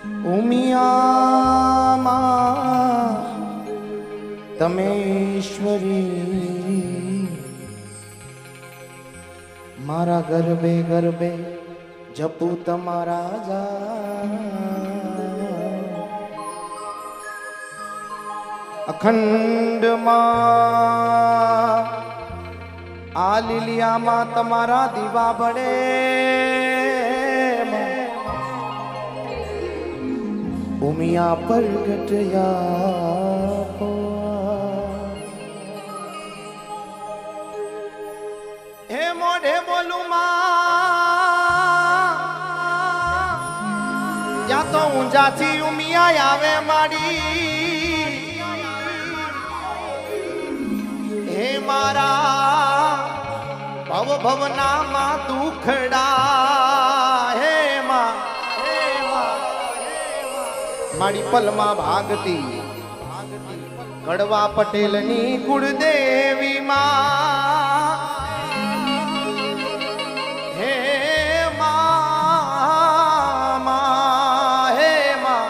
ઉમિયામાં તમે ઈશ્વરી મારા ગર્ભે ગર્ભે જપું તમારા જા અખંડમાં આ લીલિયામાં તમારા દીવા બળે ઉમિયા પ્રગટયા હે મોઢે બોલું માં ત્યાં તો ઊંઝાથી ઉમિયા આવે માડી હે મારા ભવ ભવના માં દુખડા હે માં મારી પલમાં ભાગતી કડવા પટેલની કુળદેવી માં હે માં હે માં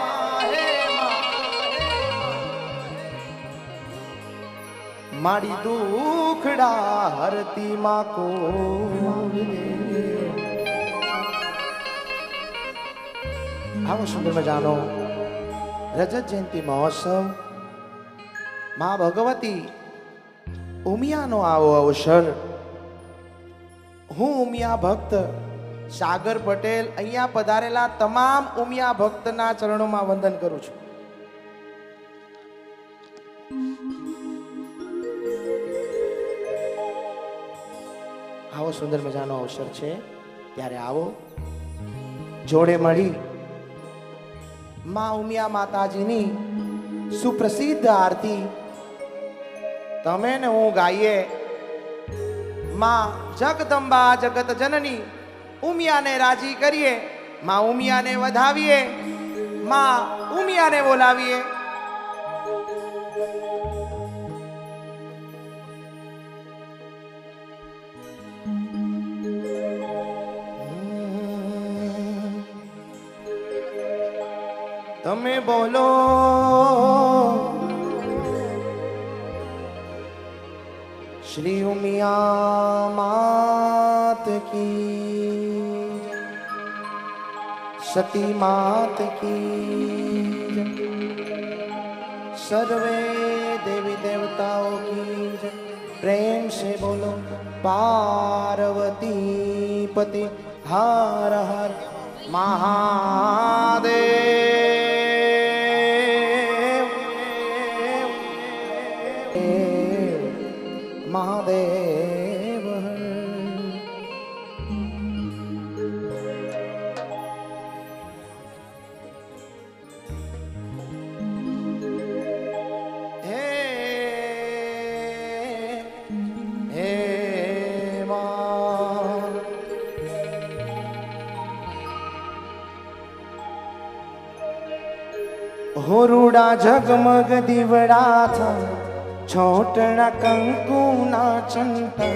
મારી દુખડા હરતી માં કો આવો સુંદર મજાનો રજત જયંતિ મહોત્સવ મા ભગવતી ઉમિયાનો આવો અવસર હું ઉમિયા ભક્ત સાગર પટેલ અહીંયા પધારેલા તમામ ઉમિયા ભક્તના ચરણોમાં વંદન કરું છું. આવો સુંદર મજાનો અવસર છે ત્યારે આવો જોડે મળી માં ઉમિયા માતાજીની સુપ્રસિદ્ધ આરતી તમે ને હું ગાઈએ. માં જગદંબા જગત જનની ઉમિયાને રાજી કરીએ, માં ઉમિયાને વધાવીએ, માં ઉમિયાને બોલાવીએ. તમે બોલો શ્રી ઉમિયા માત કી, સતી માત કી, સર્વે देवी देवताओं की प्रेम से बोलो पार्वती पति हर हर महादेव महादेव होरूड़ा जगमग दीवड़ा था छोटना कंकु ना चंता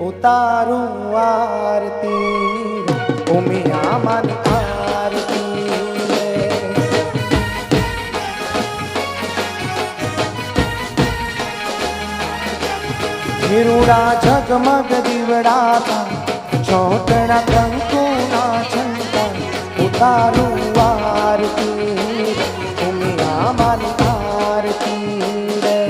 उतारू आरती उमिया मानी आरती होरूड़ा जगमग दीवड़ा था छोटना कंकु ना चंता उतारू आरती मानी आरती रे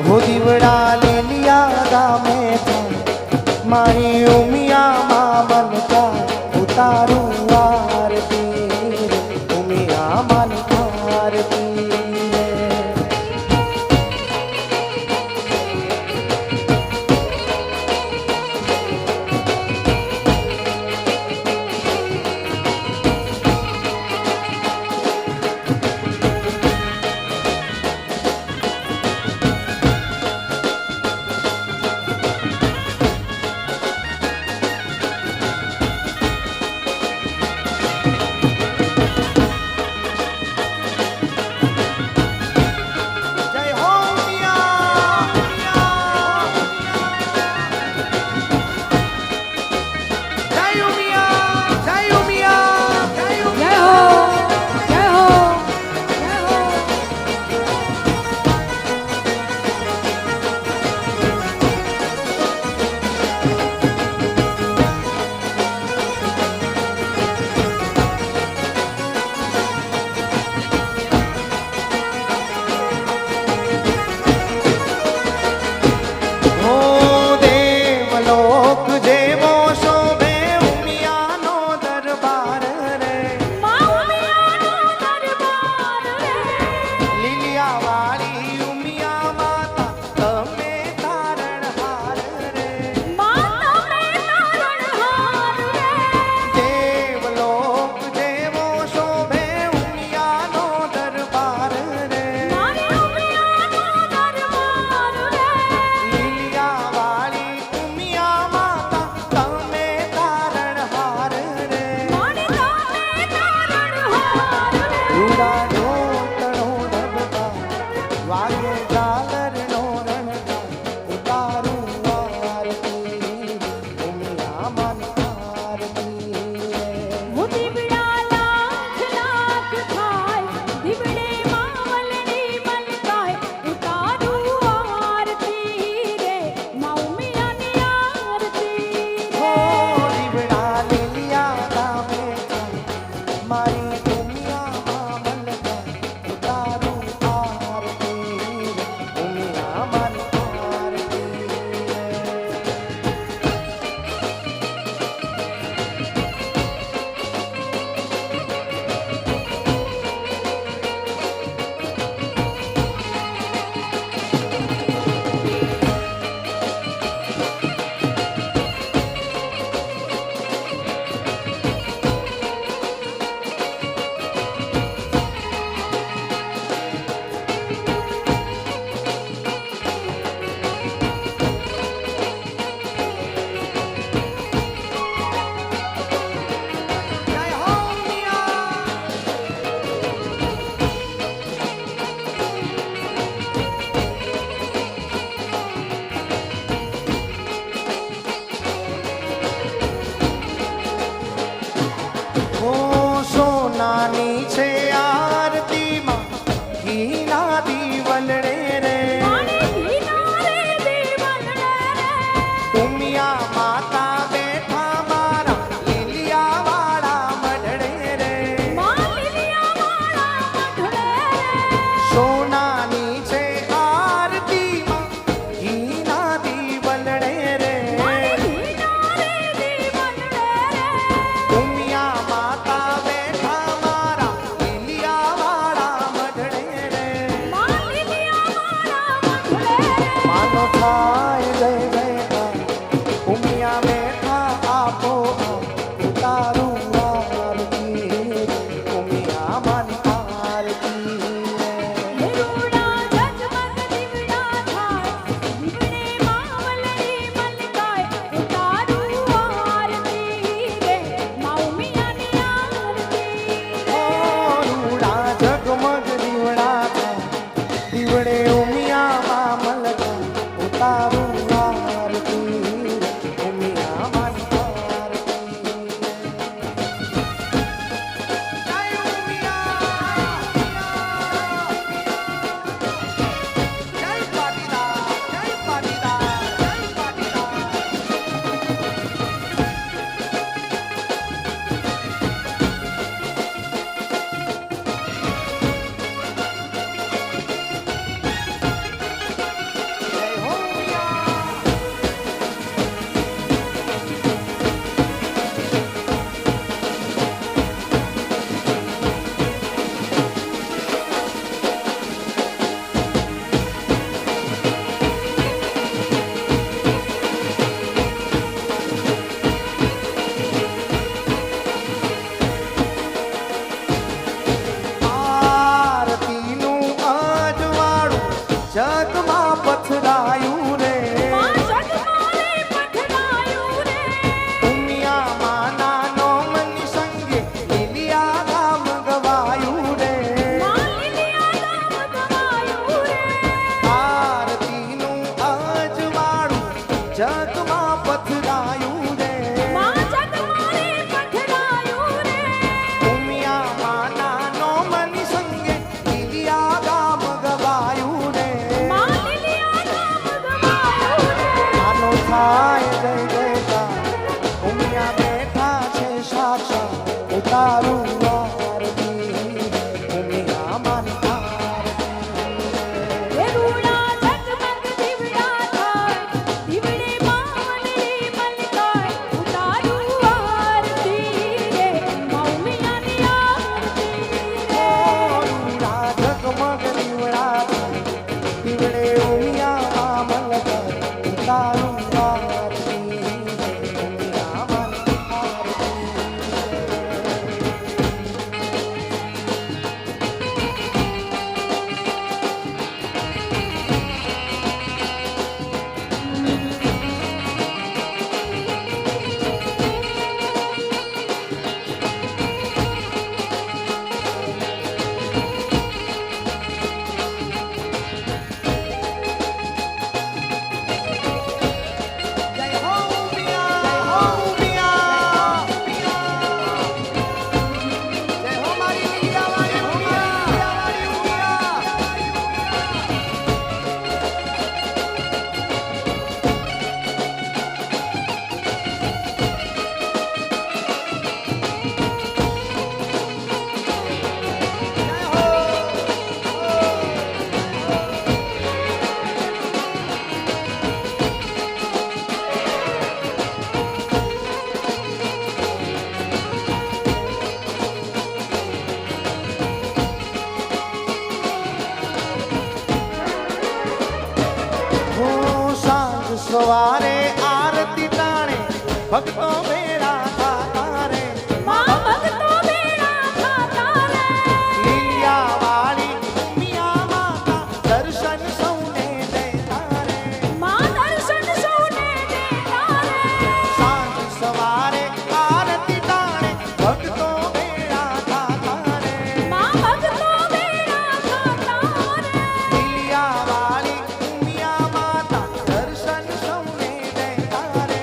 वो दीवड़ा ले लिया गामे था मारी उमिया मामन का उतारू आरती उमिया मानी आरती દીવલડે રે ઉમિયા માતા બેઠા મારા લીલિયા વાળા મઢડે રે સોનાની છે આરતીમાં ઘીના દીવલડે રે ઉમિયા માતા બેઠા મારા લીલિયા વાળા મઢડે રે માનો થાય જય જયકાર ઉમિયા બેઠા આપો ઉતારું આરતી ઉમિયા માની આરતી રૂડા જગમગ દીવડા દીવડે ઉમિયા મલકા ઉતારું આરતી ઉમિયા માની આરતી જય ઉમિયા જય પાટીદાર જય પાટીદાર જય પાટીદાર જય હો ઉમિયા આરતીનું અજવાળું જગમાં પથરાયું રે ઉમિયા માના નોમની સંગે લીલિયા ગામ ગવાયું રે આરતીનું અજવાળું જગમાં પથરાયું રે ઉમિયા માના નોમની સંગે લીલિયા ગામ ગવાયું રે આનો થાય જય જયકાર ઉમિયા બેઠા છે સાક્ષાત ઉતારું આરતી ઉમિયા માની આરતી રૂડા જગમગ દીવડા દીવડે ઉમિયા મલકા ઉતારું આરતી ઉમિયા માની આરતી જય હો ઉમિયા જય હો મારી લીલિયા વાળી ઉમિયા સાંજ સવારે આરતી ટાણે ભક્તો ભેળા થાતા રે લીલિયા વાળી ઉમિયા માતા દર્શન સૌને દેતા રે સાંજ સવારે આરતી ટાણે ભક્તો ભેળા થાતા રે લીલિયા વાળી ઉમિયા માતા દર્શન સૌને દેતા રે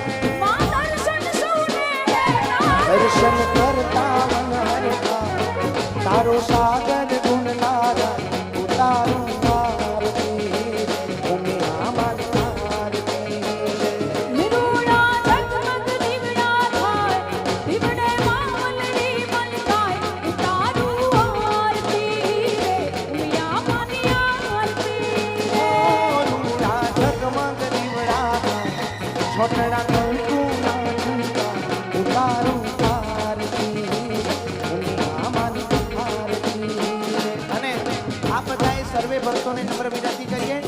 સર્વે ભક્તોને નમ્ર વિનંતી કરીએ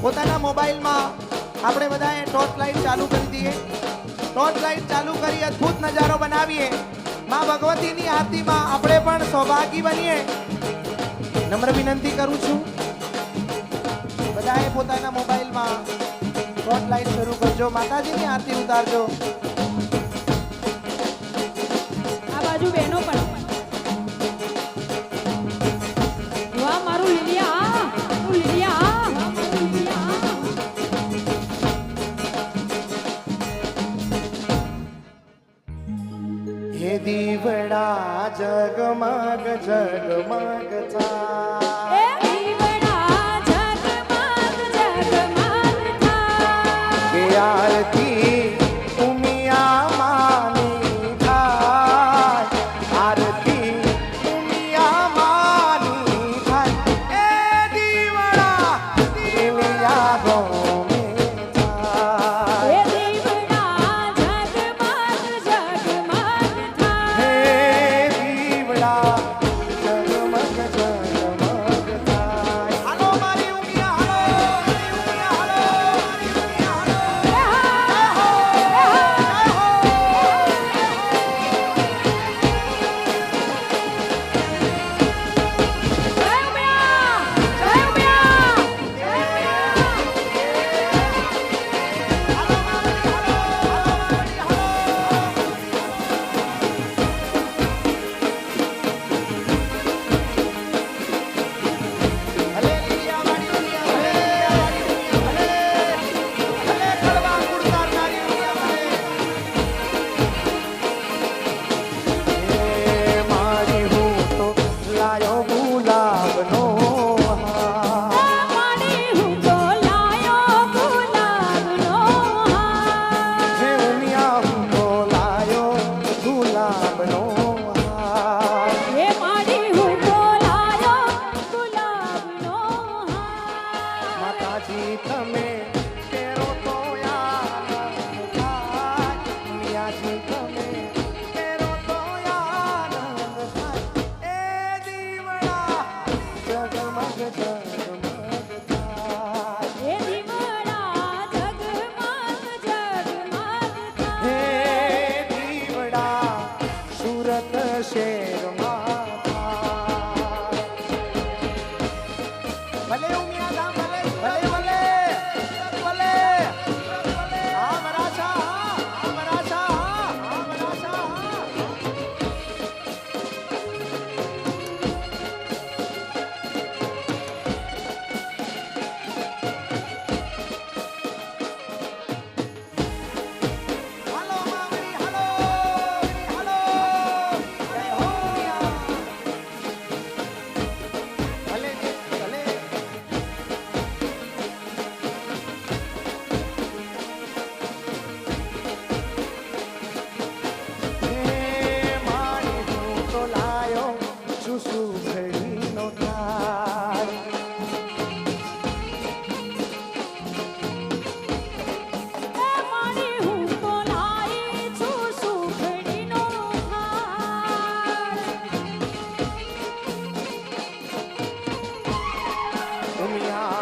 પોતાના મોબાઈલમાં આપણે બધાએ ટોર્ચ લાઈટ ચાલુ કરી દઈએ. ટોર્ચ લાઈટ ચાલુ કરી અદ્ભુત નજારો બનાવીએ. માં ભગવતીની આરતીમાં આપણે પણ સૌભાગી બનીએ. નમ્ર વિનંતી કરું છું બધાએ પોતાના મોબાઈલમાં ટોર્ચ લાઈટ શરૂ કરજો. માતાજીની આરતી ઉતારજો. આ બાજુ બહેનો પણ વાહ મારું લીલિયા મારું લીલિયા મારું લીલિયા હે દીવડા જગમગ જગમગ થાય. એ દીવડા જગમગ જગમગ થાય કે આરતી ઉમિયા માની થાય. આરતી ઉમિયા માની થાય. એ દીવડા દીવડા ગોમે થાય. એ દીવડા જગમગ જગમગ થાય હે દીવડા જગમગ જગમગ થાય. હાલો મારી ઉમિયા હાલો, મારી ઉમિયા હાલો, ભલે લીલિયા મારી ઉમિયા ભલે, મારી ઉમિયા ભલે, ભલે કડવા કુર્તા મારી ઉમિયા ભલે. હે મારી હું તો લાયો ગુલાબનો હાર. મારી હું તો લાયો ગુલાબનો હાર હે ઉમિયા હું તો લાયો ગુલાબનો હાર. એ મારી હું તો લાયો ગુલાબનો હાર માતાજી તમે તેરો તો આનંદ થાય. ઉમિયાજી તમે તેરો તો આનંદ થાય. એ દીવડા જગમગ જગમગ થાય. એ દીવડા જગમગ જગમગ હે થાય દીવડા સુરત શહેરમાં થાય. ભલે ઉમિયા ગામ ભલે ભલે ભલે ભલે હા વરાછા હા વરાછા હા વરાછા હા. હાલો માવડી હાલો હાલો જય હો ઉમિયા. ભલે ભલે હે મારી હું તો લાયો છું સુખડીનો થાળ. એ મારી હું તો લાઈ છું સુખડીનો હાર ઉમિયા